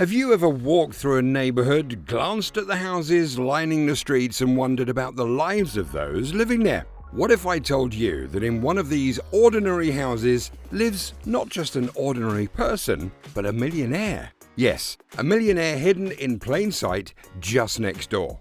Have you ever walked through a neighborhood, glanced at the houses lining the streets and wondered about the lives of those living there? What if I told you that in one of these ordinary houses lives not just an ordinary person, but a millionaire? Yes, a millionaire hidden in plain sight just next door.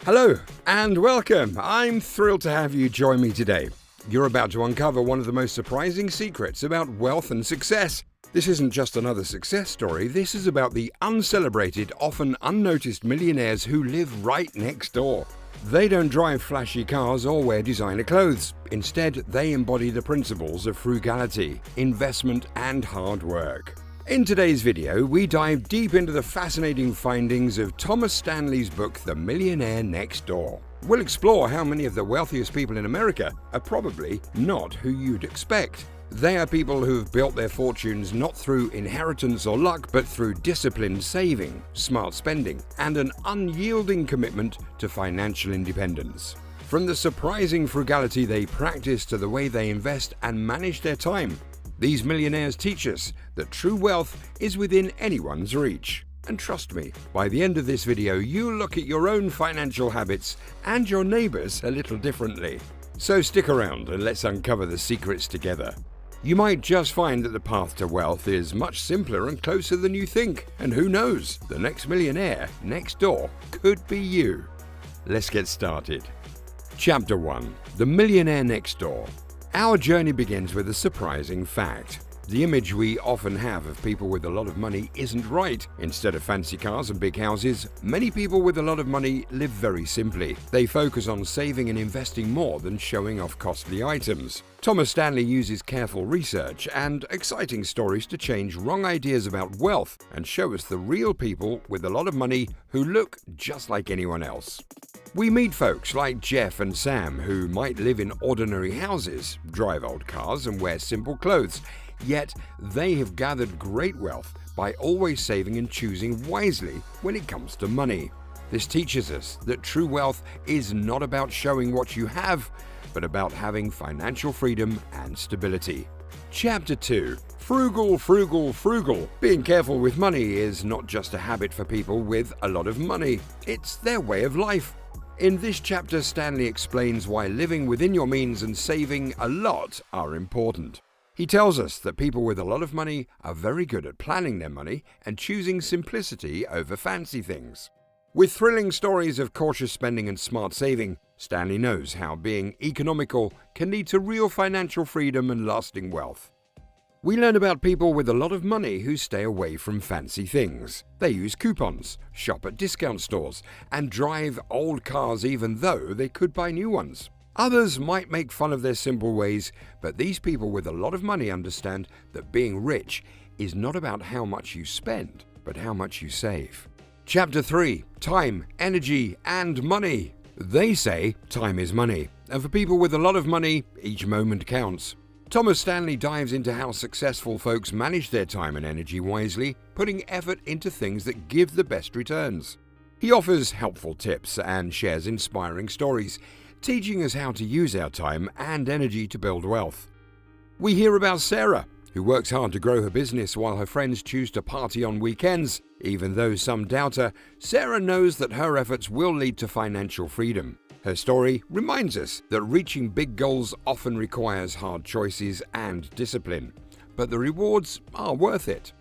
Hello and welcome. I'm thrilled to have you join me today. You're about to uncover one of the most surprising secrets about wealth and success. This isn't just another success story, this is about the uncelebrated, often unnoticed millionaires who live right next door. They don't drive flashy cars or wear designer clothes. Instead, they embody the principles of frugality, investment, and hard work. In today's video, we dive deep into the fascinating findings of Thomas Stanley's book, The Millionaire Next Door. We'll explore how many of the wealthiest people in America are probably not who you'd expect. They are people who have built their fortunes not through inheritance or luck, but through disciplined saving, smart spending, and an unyielding commitment to financial independence. From the surprising frugality they practice to the way they invest and manage their time, these millionaires teach us that true wealth is within anyone's reach. And trust me, by the end of this video, you'll look at your own financial habits and your neighbors a little differently. So stick around and let's uncover the secrets together. You might just find that the path to wealth is much simpler and closer than you think. And who knows, the next millionaire next door could be you. Let's get started. Chapter 1. The Millionaire Next Door. Our journey begins with a surprising fact. The image we often have of people with a lot of money isn't right. Instead of fancy cars and big houses, many people with a lot of money live very simply. They focus on saving and investing more than showing off costly items. Thomas Stanley uses careful research and exciting stories to change wrong ideas about wealth and show us the real people with a lot of money who look just like anyone else. We meet folks like Jeff and Sam who might live in ordinary houses, drive old cars and wear simple clothes. Yet, they have gathered great wealth by always saving and choosing wisely when it comes to money. This teaches us that true wealth is not about showing what you have, but about having financial freedom and stability. Chapter 2. Frugal, frugal, frugal. Being careful with money is not just a habit for people with a lot of money. It's their way of life. In this chapter, Stanley explains why living within your means and saving a lot are important. He tells us that people with a lot of money are very good at planning their money and choosing simplicity over fancy things. With thrilling stories of cautious spending and smart saving, Stanley knows how being economical can lead to real financial freedom and lasting wealth. We learn about people with a lot of money who stay away from fancy things. They use coupons, shop at discount stores, and drive old cars even though they could buy new ones. Others might make fun of their simple ways, but these people with a lot of money understand that being rich is not about how much you spend, but how much you save. Chapter 3. Time, energy, and money. They say time is money, and for people with a lot of money, each moment counts. Thomas Stanley dives into how successful folks manage their time and energy wisely, putting effort into things that give the best returns. He offers helpful tips and shares inspiring stories, teaching us how to use our time and energy to build wealth. We hear about Sarah, who works hard to grow her business while her friends choose to party on weekends. Even though some doubt her, Sarah knows that her efforts will lead to financial freedom. Her story reminds us that reaching big goals often requires hard choices and discipline, but the rewards are worth it.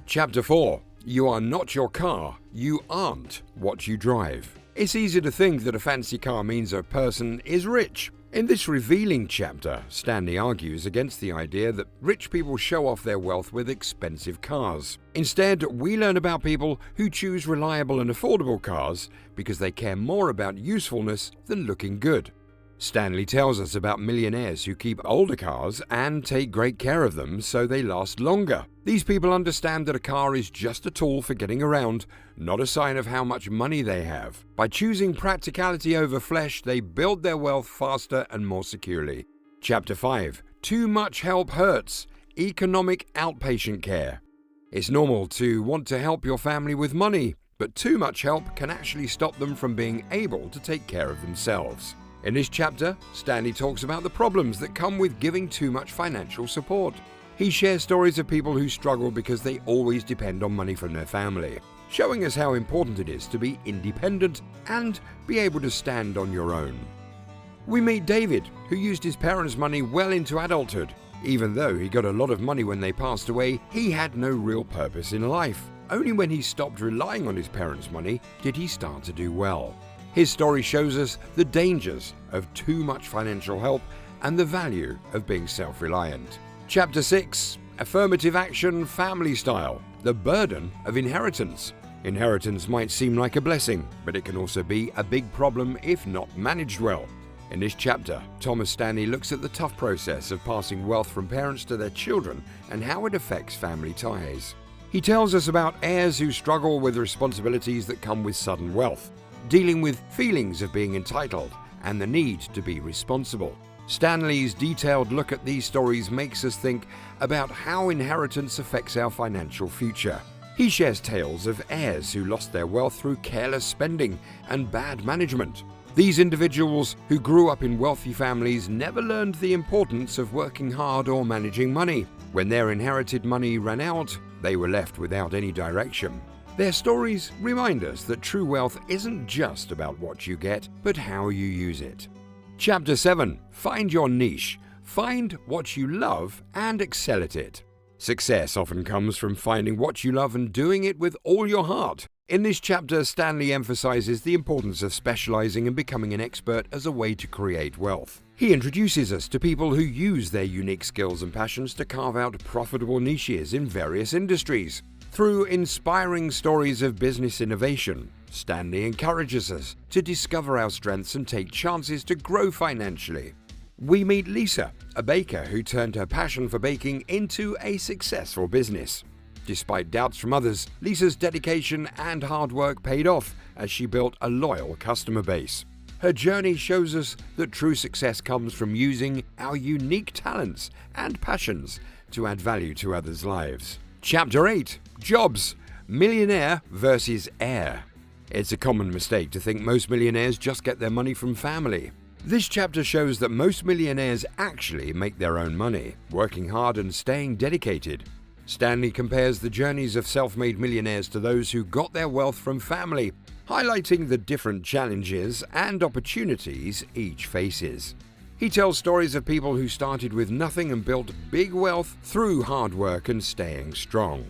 Chapter 4. You are not your car, you aren't what you drive. It's easy to think that a fancy car means a person is rich. In this revealing chapter, Stanley argues against the idea that rich people show off their wealth with expensive cars. Instead, we learn about people who choose reliable and affordable cars because they care more about usefulness than looking good. Stanley tells us about millionaires who keep older cars and take great care of them so they last longer. These people understand that a car is just a tool for getting around, not a sign of how much money they have. By choosing practicality over flesh, they build their wealth faster and more securely. Chapter 5. Too much help hurts. Economic outpatient care. It's normal to want to help your family with money, but too much help can actually stop them from being able to take care of themselves. In this chapter, Stanley talks about the problems that come with giving too much financial support. He shares stories of people who struggle because they always depend on money from their family. showing us how important it is to be independent and be able to stand on your own. We meet David, who used his parents' money well into adulthood. Even though he got a lot of money when they passed away, he had no real purpose in life. Only when he stopped relying on his parents' money did he start to do well. His story shows us the dangers of too much financial help and the value of being self-reliant. Chapter 6. Affirmative Action Family Style. The burden of inheritance. Inheritance might seem like a blessing, but it can also be a big problem if not managed well. In this chapter, Thomas Stanley looks at the tough process of passing wealth from parents to their children and how it affects family ties. He tells us about heirs who struggle with responsibilities that come with sudden wealth, dealing with feelings of being entitled and the need to be responsible. Stanley's detailed look at these stories makes us think about how inheritance affects our financial future. He shares tales of heirs who lost their wealth through careless spending and bad management. These individuals who grew up in wealthy families never learned the importance of working hard or managing money. When their inherited money ran out, they were left without any direction. Their stories remind us that true wealth isn't just about what you get, but how you use it. Chapter 7. Find your niche. Find what you love and excel at it. Success often comes from finding what you love and doing it with all your heart. In this chapter, Stanley emphasizes the importance of specializing and becoming an expert as a way to create wealth. He introduces us to people who use their unique skills and passions to carve out profitable niches in various industries. Through inspiring stories of business innovation, Stanley encourages us to discover our strengths and take chances to grow financially. We meet Lisa, a baker who turned her passion for baking into a successful business. Despite doubts from others, Lisa's dedication and hard work paid off as she built a loyal customer base. Her journey shows us that true success comes from using our unique talents and passions to add value to others' lives. Chapter 8. Jobs. Millionaire versus heir. It's a common mistake to think most millionaires just get their money from family. This chapter shows that most millionaires actually make their own money, working hard and staying dedicated. Stanley compares the journeys of self-made millionaires to those who got their wealth from family, highlighting the different challenges and opportunities each faces. He tells stories of people who started with nothing and built big wealth through hard work and staying strong.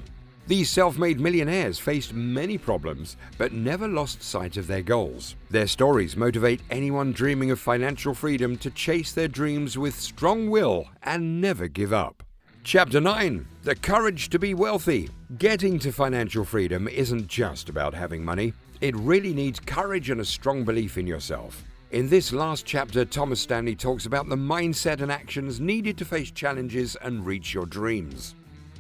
These self-made millionaires faced many problems but never lost sight of their goals. Their stories motivate anyone dreaming of financial freedom to chase their dreams with strong will and never give up. Chapter 9. The courage to be wealthy. Getting to financial freedom isn't just about having money. It really needs courage and a strong belief in yourself. In this last chapter, Thomas Stanley talks about the mindset and actions needed to face challenges and reach your dreams.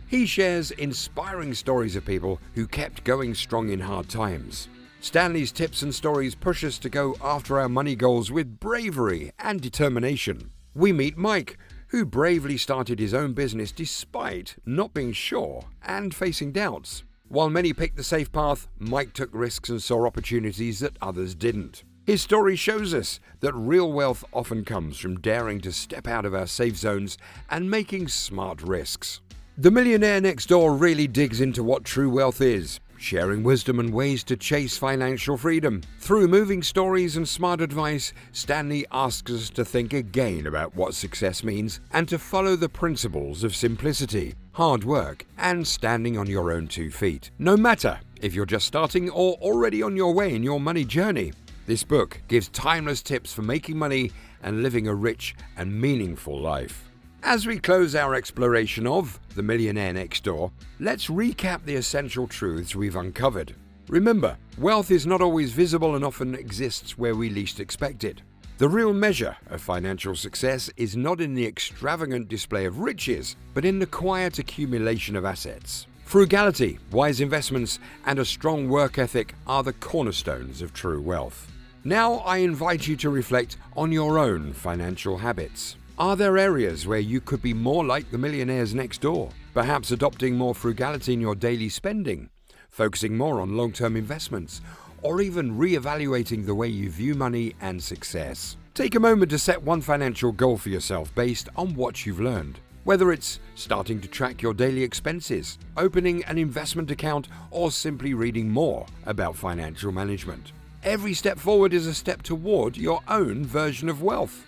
He shares inspiring stories of people who kept going strong in hard times. Stanley's tips and stories push us to go after our money goals with bravery and determination. We meet Mike, who bravely started his own business despite not being sure and facing doubts. While many picked the safe path, Mike took risks and saw opportunities that others didn't. His story shows us that real wealth often comes from daring to step out of our safe zones and making smart risks. The Millionaire Next Door really digs into what true wealth is, sharing wisdom and ways to chase financial freedom. Through moving stories and smart advice, Stanley asks us to think again about what success means and to follow the principles of simplicity, hard work, and standing on your own 2 feet. No matter if you're just starting or already on your way in your money journey, this book gives timeless tips for making money and living a rich and meaningful life. As we close our exploration of The Millionaire Next Door, let's recap the essential truths we've uncovered. Remember, wealth is not always visible and often exists where we least expect it. The real measure of financial success is not in the extravagant display of riches, but in the quiet accumulation of assets. Frugality, wise investments, and a strong work ethic are the cornerstones of true wealth. Now I invite you to reflect on your own financial habits. Are there areas where you could be more like the millionaires next door? Perhaps adopting more frugality in your daily spending, focusing more on long-term investments, or even re-evaluating the way you view money and success. Take a moment to set one financial goal for yourself based on what you've learned. Whether it's starting to track your daily expenses, opening an investment account, or simply reading more about financial management, every step forward is a step toward your own version of wealth.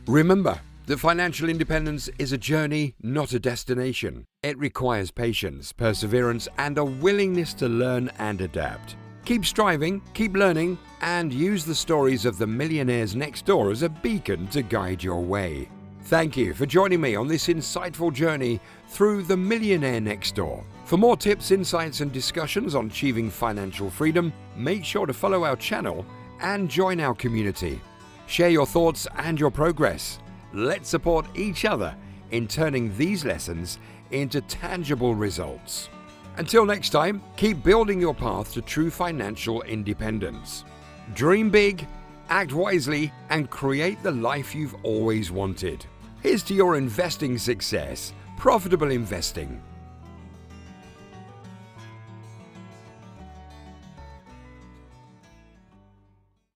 Remember that financial independence is a journey, not a destination. It requires patience, perseverance, and a willingness to learn and adapt. Keep striving, keep learning, and use the stories of the millionaires next door as a beacon to guide your way. Thank you for joining me on this insightful journey through the Millionaire Next Door. For more tips, insights, and discussions on achieving financial freedom, make sure to follow our channel and join our community. Share your thoughts and your progress. Let's support each other in turning these lessons into tangible results. Until next time, keep building your path to true financial independence. Dream big, act wisely, and create the life you've always wanted. Here's to your investing success, profitable investing,